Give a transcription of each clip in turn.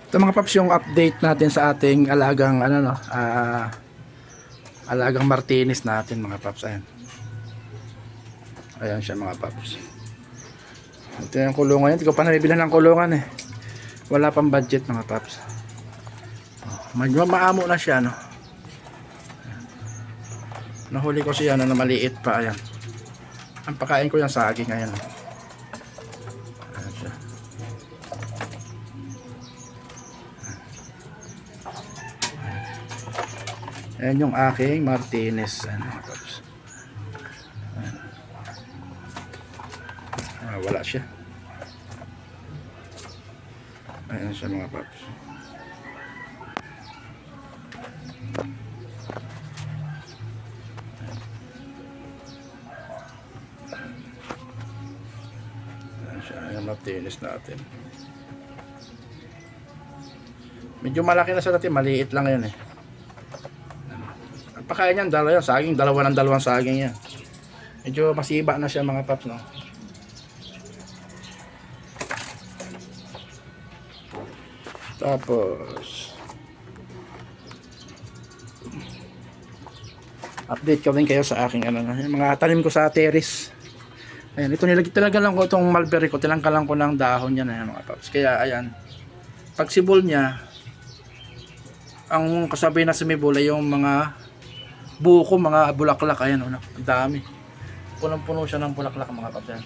Ito mga paps yung update natin sa ating alagang ano no, alagang Martinez natin mga paps. Ayan siya mga paps. Ito yung kulungan niya. Hindi ko pa nabibilan ng kulungan eh. Wala pang budget mga paps. Medyo maamo na siya no. Nahuli ko siya na maliit pa. Ayan. Ang pakain ko yung saging. Ayan. Ayan siya. Ayan yung aking Martinez. Ayan mga paps. Ayan. Wala siya. Ayan siya mga paps. Ayan siya. Ayan Martinez natin. Medyo malaki na sa dati. Maliit lang yun eh. Ang pakain niyan, dalawa yan. Saging, dalawa ng dalawang saging yan. Medyo masiba na siya mga paps no. Tapos update ko din kayo sa aking ano, yung mga tanim ko sa terrace. Ayan, ito talaga lang ko itong mulberry ko, tinanggalan ko ng dahon yan ayan, mga paps. Kaya ayan, pag sibol niya, ang kasabi na sumibol ay yung mga buko, mga bulaklak. Ayan, ang dami, punong-puno siya ng bulaklak mga paps yan.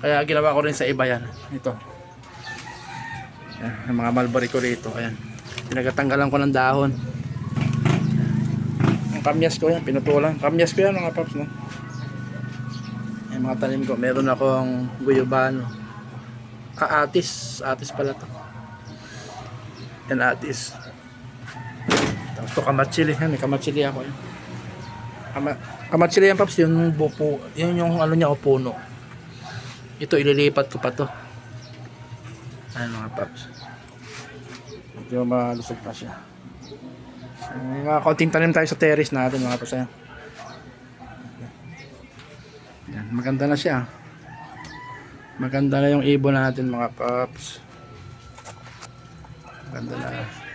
Kaya ginawa ko rin sa iba yan. Ito ayan, yung mga mulberry ko rito. Ayan, pinagatanggalan ko ng dahon. Ang kamyas ko yan, pinutulan. Kamyas ko yan mga paps no. Yung mga tanim ko, meron akong guyabano. Atis pala to. Yan atis. Tapos to kamatsili yan, may kamatsili ako yan. Kamatsili yan paps, yung buko, yun yung ano niya o puno. Ito ililipat ko pa to. Ayan mga paps. Medyo malusog pa siya. May mga konting tanim tayo sa terrace natin mga paps. Ayan. Ayan, maganda na siya. Maganda na yung ibon natin mga paps. Maganda na.